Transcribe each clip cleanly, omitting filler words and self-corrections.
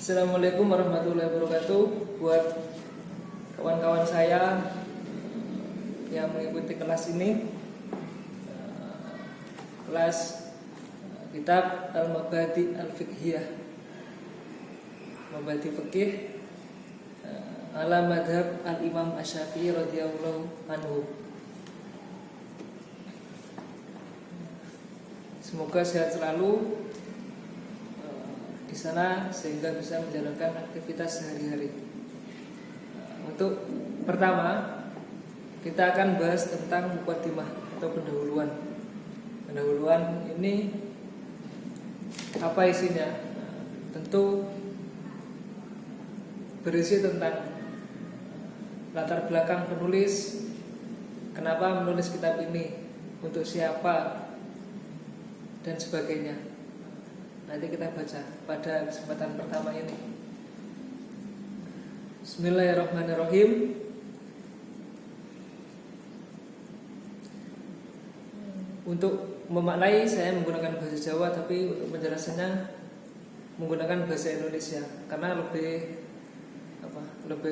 Assalamualaikum warahmatullahi wabarakatuh. Buat kawan-kawan saya yang mengikuti kelas ini, kelas kitab Al-Mabadi Al-Fiqhiyah, Mabadi Fikih ala madhab Al-Imam Asy-Syafi'i radhiyallahu anhu. Semoga sehat selalu di sana sehingga bisa menjalankan aktivitas sehari-hari. Untuk pertama, kita akan bahas tentang muqaddimah atau pendahuluan. Pendahuluan ini apa isinya? Tentu berisi tentang latar belakang penulis, kenapa menulis kitab ini, untuk siapa, dan sebagainya. Nanti kita baca pada kesempatan pertama ini. Bismillahirrahmanirrahim. Untuk memaknai saya menggunakan bahasa Jawa, tapi untuk penjelasannya menggunakan bahasa Indonesia karena lebih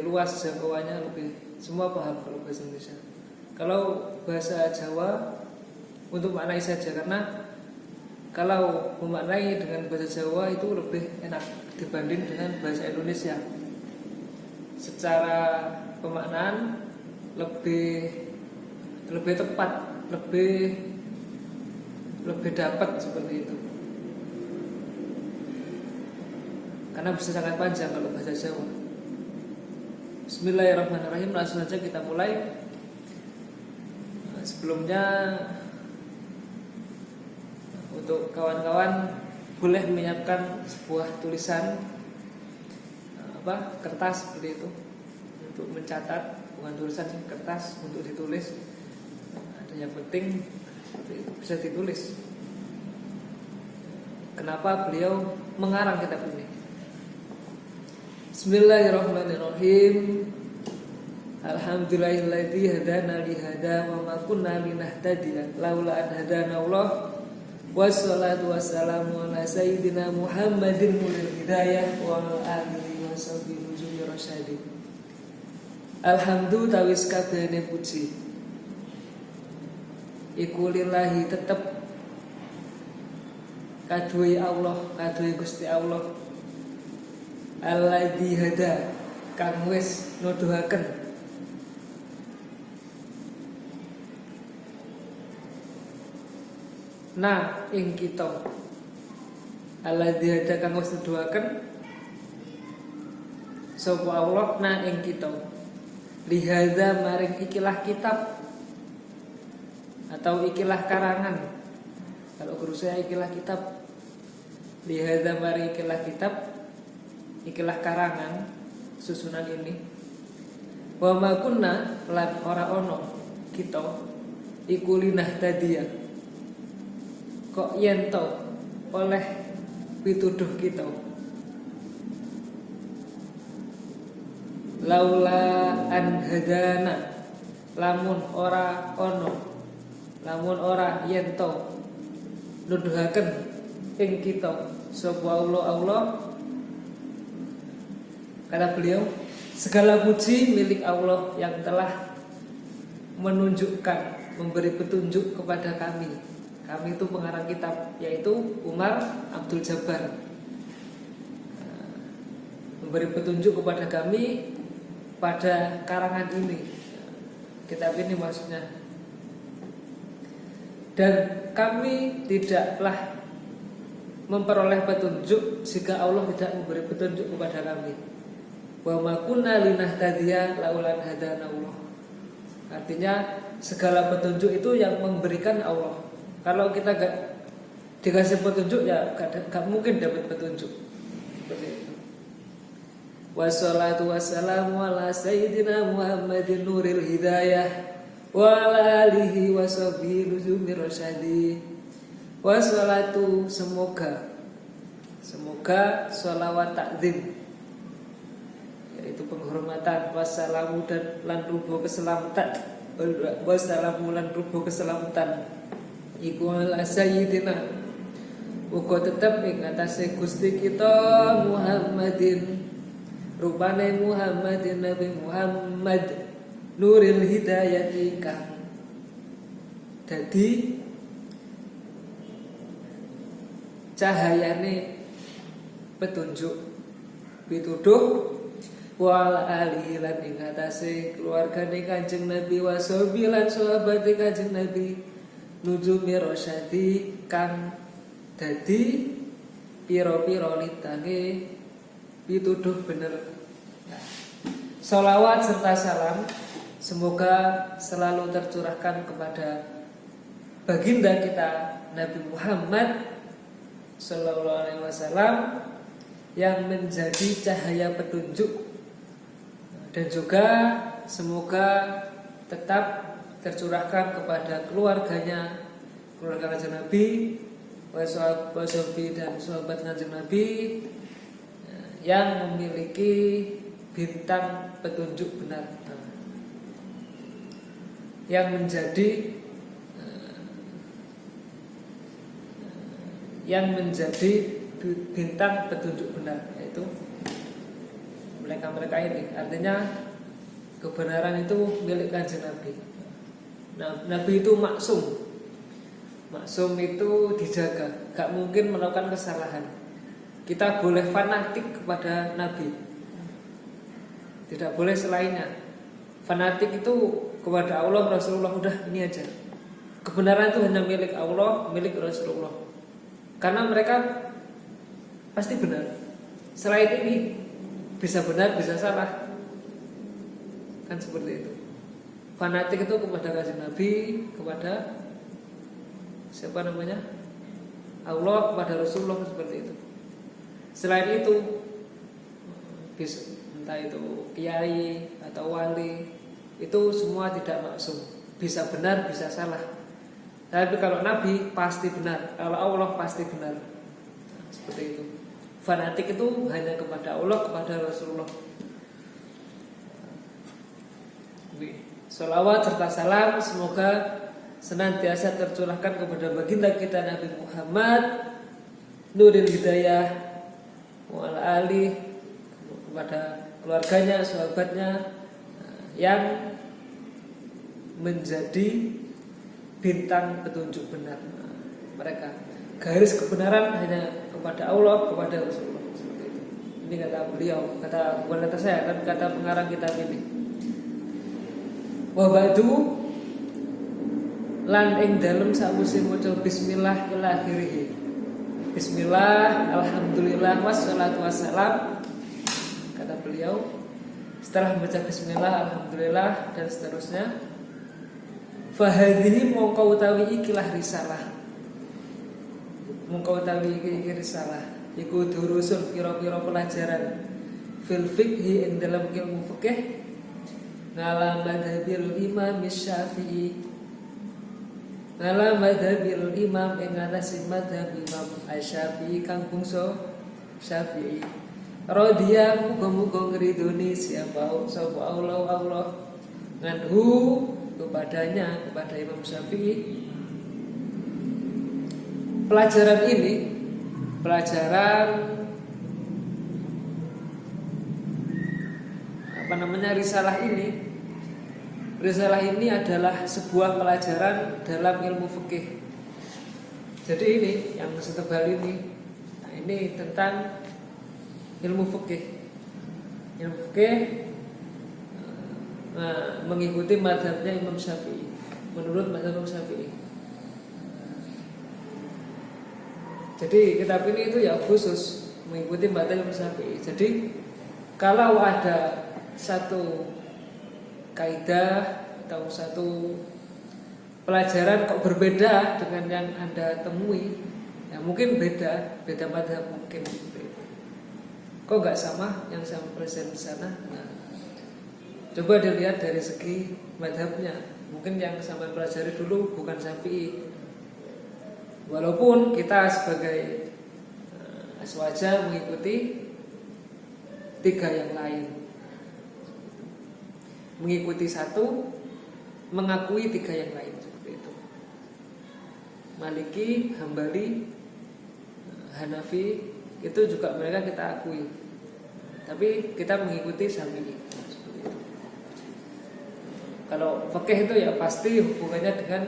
luas jangkauannya, lebih semua paham kalau bahasa Indonesia. Kalau bahasa Jawa untuk maknai saja, karena kalau memaknai dengan bahasa Jawa itu lebih enak dibanding dengan bahasa Indonesia. Secara pemaknaan lebih tepat, lebih dapat seperti itu. Karena bisa sangat panjang kalau bahasa Jawa. Bismillahirrahmanirrahim. Langsung saja kita mulai. Sebelumnya, untuk kawan-kawan boleh menyiapkan sebuah tulisan kertas seperti itu untuk mencatat, bukan tulisan, kertas untuk ditulis. Ada yang penting bisa ditulis. Kenapa beliau mengarang kitab ini? Bismillahirrahmanirrahim. Alhamdulillahilladzi hadana li hada wa ma kunna linahtadiya laula an hadana Allah. Wassalatu wassalamu ala sayyidina Muhammadin mulil hidayah wa ala alihi wa sahbihi nuzuli rasyadi. Alhamdu tawis kabehane puji iku lillahi tetep kaduwe Allah, kaduwe Gusti Allah. Alladzi hada kang wis nuduhaken nah ing kita. Alladzi hada kang wis nuduhaken sapa Allah nah ing kita. Lihadza maring ikilah kitab atau ikilah karangan. Kalau guru saya ikilah kitab. Lihadza maring ikilah kitab, ikilah karangan susunan ini. Wa ma kunna lan ora ono kita iku linahtadiya kok yento oleh pituduh kita laula an hadana lamun ora ono, lamun ora yento nuduhaken ing kita sapa Allah. Kata beliau, segala puji milik Allah yang telah menunjukkan, memberi petunjuk kepada kami. Kami itu pengarang kitab, yaitu Umar Abdul Jabbar. Memberi petunjuk kepada kami pada karangan ini, kitab ini maksudnya. Dan kami tidaklah memperoleh petunjuk jika Allah tidak memberi petunjuk kepada kami. Wa ma kunna linahtadiya laula an hadana Allah. Artinya segala petunjuk itu yang memberikan Allah. Kalau kita gak dikasih petunjuk, ya gak mungkin dapat petunjuk. Seperti itu. Wassalatu wassalamu ala sayyidina Muhammadin nuril hidayah wa ala alihi wa sahbihi nuzumi rasyadi. Wassalatu semoga sholawat takzim, yaitu penghormatan, wassalamu dan lan rubuh keselamatan, wassalamu lan rubuh keselamatan iku ala sayyidina uga tetep ing atase Gusti kita Muhammadin, rupane Muhammadin Nabi Muhammad, nuril hidayati kang dadi cahayane petunjuk pituduh, wal ali lan ing atase keluargane Kanjeng Nabi, wasobi lan sahabate Kanjeng Nabi, nujumi rosyadi kang dadi pira-pira litange pituduh bener. Sholawat serta salam semoga selalu tercurahkan kepada baginda kita Nabi Muhammad Sallallahu Alaihi Wasallam yang menjadi cahaya petunjuk, dan juga semoga tetap tercurahkan kepada keluarganya, keluarga Kanjeng Nabi, washabi dan sahabat Kanjeng Nabi yang memiliki bintang petunjuk benar, yang menjadi bintang petunjuk benar, yaitu mereka ini. Artinya kebenaran itu milik Kanjeng Nabi. Nah, Nabi itu maksum. Maksum itu dijaga, gak mungkin melakukan kesalahan. Kita boleh fanatik kepada Nabi, tidak boleh selainnya. Fanatik itu kepada Allah, Rasulullah, udah ini aja. Kebenaran itu hanya milik Allah, milik Rasulullah. Karena mereka pasti benar. Selain ini bisa benar, bisa salah. Kan seperti itu. Fanatik itu kepada Kanjeng Nabi, kepada siapa namanya? Allah, kepada Rasulullah, seperti itu. Selain itu bisa, entah itu kiai atau wali, itu semua tidak maksum. Bisa benar, bisa salah. Tapi kalau Nabi pasti benar, kalau Allah pasti benar. Nah, seperti itu. Fanatik itu hanya kepada Allah, kepada Rasulullah. Sholawat serta salam semoga senantiasa tercurahkan kepada baginda kita Nabi Muhammad, nuril hidayah, wal ali, kepada keluarganya, sahabatnya yang menjadi bintang petunjuk benar. Mereka garis kebenaran hanya kepada Allah, kepada Rasulullah. Seperti itu. Ini kata beliau, bukan kata saya, tapi kata pengarang kitab ini. Wa ba'du lan ing dalem sawise maca bismillah ila akhirih. Bismillah, alhamdulillah, wassalatu wassalam. Kata beliau, setelah membaca bismillah, alhamdulillah dan seterusnya, fahadhihi mongko utawi ikilah risalah. Mongko utawi iki risalah iku durusun pira-pira pelajaran fil fiqhi ing dalam ilmu fikih ngala madhabil imam Syafi'i, ngala madhabil imam ing atas madhab Imam Asy-Syafi'i kang bangsa Syafi'i. Radhiya muga-muga ngridoni sapa Allah nganhu kepadanya, kepada Imam Syafi'i. Pelajaran ini, risalah ini adalah sebuah pelajaran dalam ilmu fikih. Jadi ini yang setebal ini, nah ini tentang ilmu fikih. Ilmu fikih mengikuti mazhabnya Imam Syafi'i, menurut mazhab Imam Syafi'i. Jadi kitab ini itu ya khusus mengikuti mazhab Imam Syafi'i. Jadi kalau ada satu kaidah atau satu pelajaran kok berbeda dengan yang Anda temui, ya mungkin beda mazhab mungkin. Kok nggak sama yang saya present di sana? Nah, coba dilihat dari segi mazhabnya. Mungkin yang sampai pelajari dulu bukan Syafi'i. Walaupun kita sebagai aswaja mengikuti tiga yang lain. Mengikuti satu, mengakui tiga yang lain, seperti itu. Maliki, Hambali, Hanafi itu juga mereka kita akui, tapi kita mengikuti Syafi'i. Kalau fikih itu ya pasti hubungannya dengan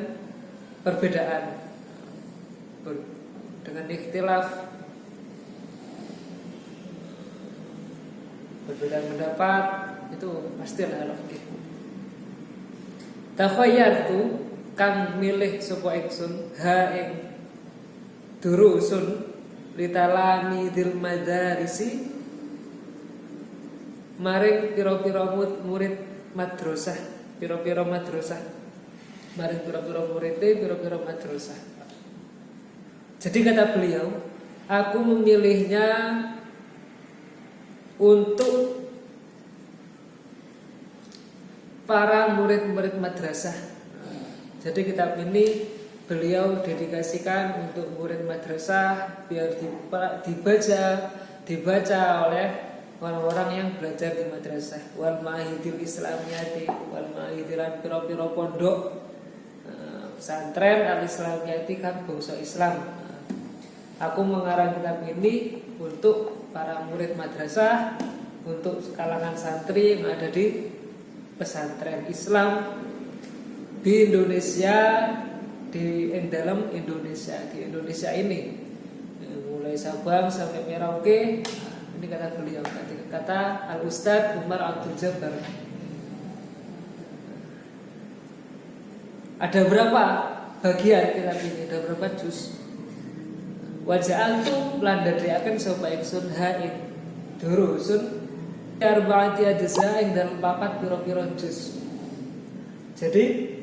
perbedaan, dengan ikhtilaf, perbedaan pendapat, itu pasti adalah fikih. Takhayyartu kang milih sapa ingsun ha ing durusun litalami dil madarisi maring pira-pira murid madrasah, pira-pira madrasah, maring pira-pira murid pira-pira madrasah. Jadi kata beliau, aku memilihnya untuk para murid-murid madrasah. Jadi kitab ini beliau dedikasikan untuk murid madrasah biar dibaca oleh orang-orang yang belajar di madrasah. Wal ma'ahidil islamiyati, wal ma'ahidilan pira-pira pondok pesantren al-islamiyati kan bangsa Islam. Aku mengarang kitab ini untuk para murid madrasah, untuk kalangan santri yang ada di pesantren Islam di Indonesia, di dalam Indonesia, di Indonesia ini, mulai Sabang sampai Merauke. Ini kata beliau, kata Al Ustadz Umar Abdul Jabbar. Ada berapa bagian kitab ini? Ada berapa juz? Waja'altu lan dadekaken sapa ingsun ha ing durusun arba'ati ajza ing dalem papat pira-pira juz. Jadi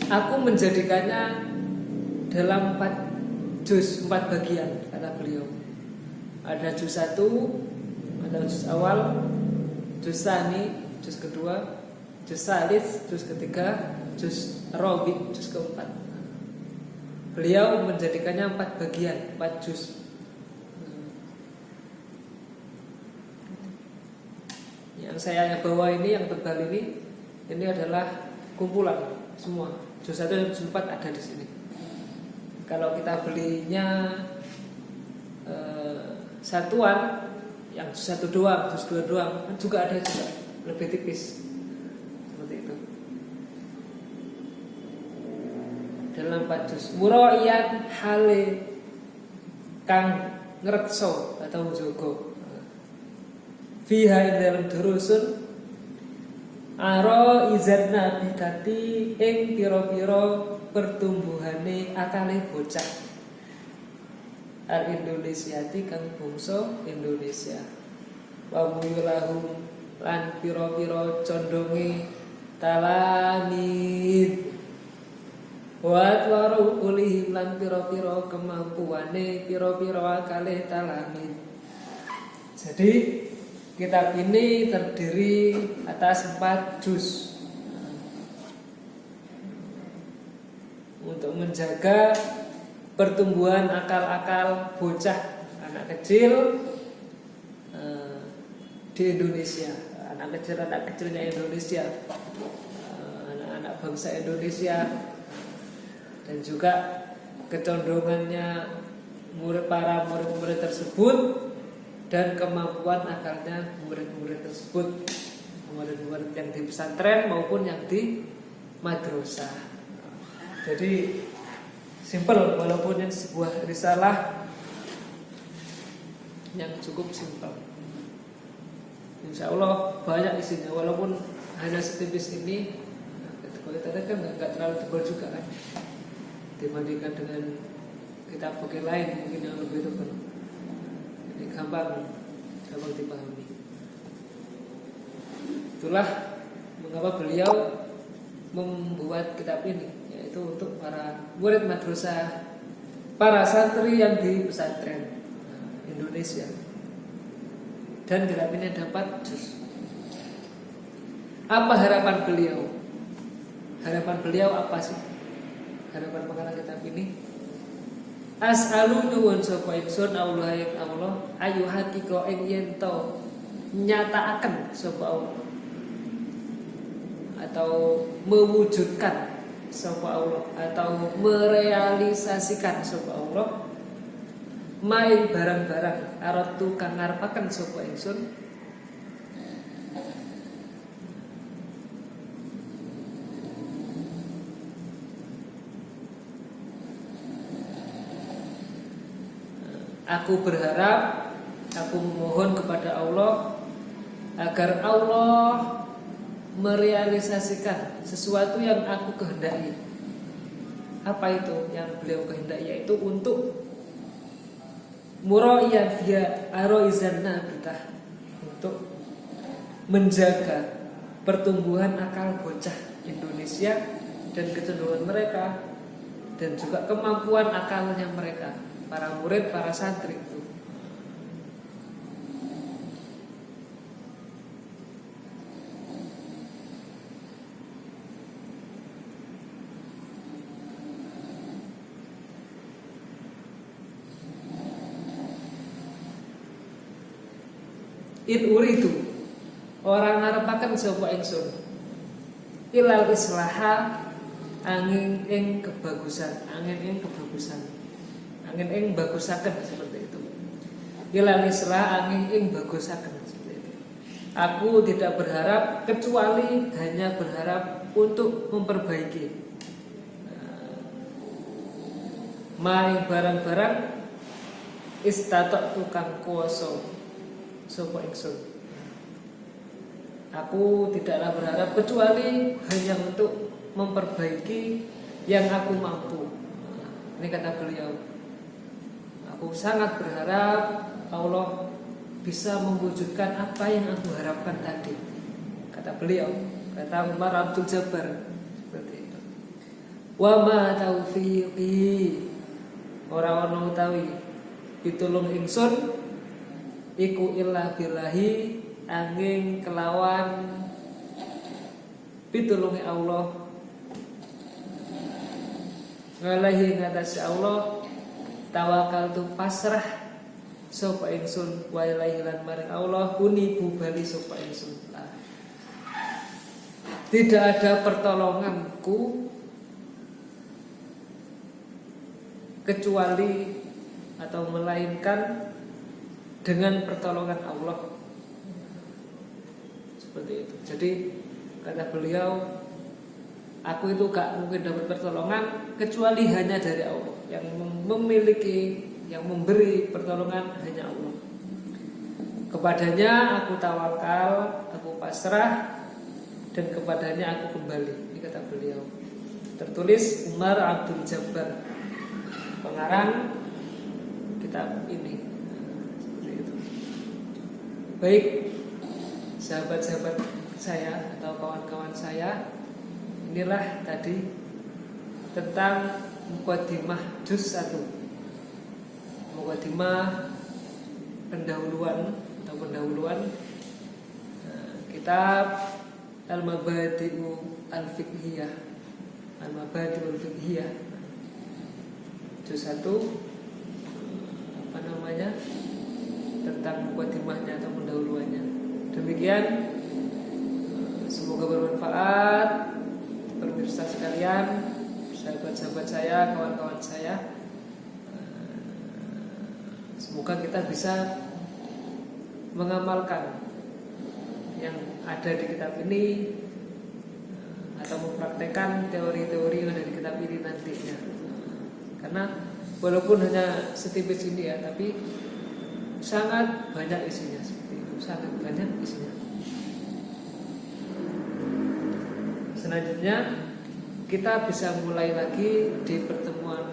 aku menjadikannya dalam 4 juz, 4 bagian kata beliau. Ada juz 1, ada juz awal, juz tsani, juz kedua, juz salis, juz ketiga, juz rabi, juz keempat. Beliau menjadikannya 4 bagian, 4 juz. Yang saya bawa ini, yang tebal ini adalah kumpulan semua. Juz 1 dan juz 4 ada di sini. Kalau kita belinya satuan, yang juz 1 doang, juz 2 doang, juga ada juga, lebih tipis. Seperti itu. Dalam 4 juz. Muraiyan hale kang ngrekso atau jogo. Fiha ing dalam durusun aro izanna bidati ing pira-pira pertumbuhane akale bocah al-Indonesiati kang bangsa Indonesia. Wa muyulahum lan pira-pira condonge talamid. Wa waru ulihim lan pira-pira kemampuane pira-pira akale talamid. Jadi kitab ini terdiri atas 4 juz untuk menjaga pertumbuhan akal-akal bocah anak kecil di Indonesia, anak kecilnya Indonesia, anak-anak bangsa Indonesia, dan juga kecondongannya para murid-murid tersebut dan kemampuan akalnya murid-murid tersebut, murid-murid yang di pesantren maupun yang di madrasah. Jadi simpel, walaupun yang sebuah risalah yang cukup simpel. Insya Allah banyak isinya, walaupun hanya setipis ini. Kalau kita kan nggak terlalu tebal juga kan, dibandingkan dengan kitab fikih lain mungkin yang lebih tebal. Ini gampang dipahami. Itulah mengapa beliau membuat kitab ini, yaitu untuk para murid madrasah, para santri yang di pesantren Indonesia. Dan kitab ini dapat juz. Apa harapan beliau? Harapan beliau apa sih? Harapan mengarang kitab ini? As'alu nyuwun sapa ingsun Allah ing Allah ayu hakika ing yen to nyataaken sapa Allah atau mewujudkan sapa Allah atau merealisasikan sapa Allah Mai barang-barang aratu kang ngarepaken sapa ingsun aku berharap, aku memohon kepada Allah agar Allah merealisasikan sesuatu yang aku kehendaki. Apa itu yang beliau kehendaki? Yaitu untuk muraiyan via aroizan nabitah, untuk menjaga pertumbuhan akal bocah Indonesia dan kecenderungan mereka, dan juga kemampuan akalnya mereka, para murid, para santri itu. In uridu orang ngarepaken sapa ingsun ilal islaha angin ing kebagusan, angin ing bagusaken, seperti itu. Ilal islah angin ing bagusaken, seperti itu. Aku tidak berharap kecuali hanya berharap untuk memperbaiki maing barang-barang istatok tukang kuasa sapa ingsun. Aku tidaklah berharap kecuali hanya untuk memperbaiki yang aku mampu. Ini kata beliau. Aku sangat berharap Allah bisa mewujudkan apa yang aku harapkan tadi. Kata beliau, kata Umar Abdul Jabbar, seperti itu. Wa ma taufiqi, ora ono utawi pitulung ingsun iku illa billahi angin kelawan pitulungi Allah, ngalahi ngatasi Allah tawakal tu pasrah sapa ingsun wa ilaihi lan maring Allah unibu bali sapa ingsun. Tidak ada pertolonganku kecuali atau melainkan dengan pertolongan Allah, seperti itu. Jadi kata beliau, aku itu gak mungkin dapat pertolongan kecuali hanya dari Allah. Yang memiliki, yang memberi pertolongan hanya Allah. Kepadanya aku tawakal, aku pasrah, dan kepadanya aku kembali. Ini kata beliau. Tertulis Umar Abdul Jabbar, pengarang kitab ini. Baik, sahabat-sahabat saya atau kawan-kawan saya, inilah tadi tentang Muqaddimah Juz 1, Muqaddimah pendahuluan kitab Al-Mabadi'u Al-Fiqhiyah, Al-Mabadi'u Al-Fiqhiyah Juz 1, tentang muqaddimahnya atau pendahuluannya. Demikian, semoga bermanfaat pemirsa sekalian, sahabat-sahabat saya, kawan-kawan saya. Semoga kita bisa mengamalkan yang ada di kitab ini atau mempraktekkan teori-teori yang ada di kitab ini nantinya. Karena walaupun hanya setipis ini ya, tapi sangat banyak isinya, seperti itu, sangat banyak isinya. Selanjutnya kita bisa mulai lagi di pertemuan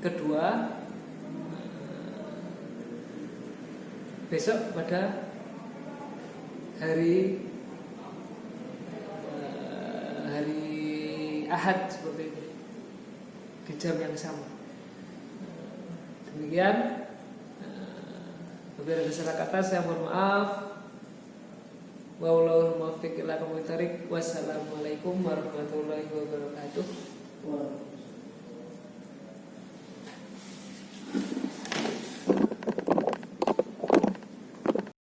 kedua besok pada hari Ahad, seperti itu, di jam yang sama. Demikian. Bila ada salah kata saya mohon maaf. Wallahul muwaffiq ila aqwamit thoriq. Wassalamualaikum warahmatullahi wabarakatuh.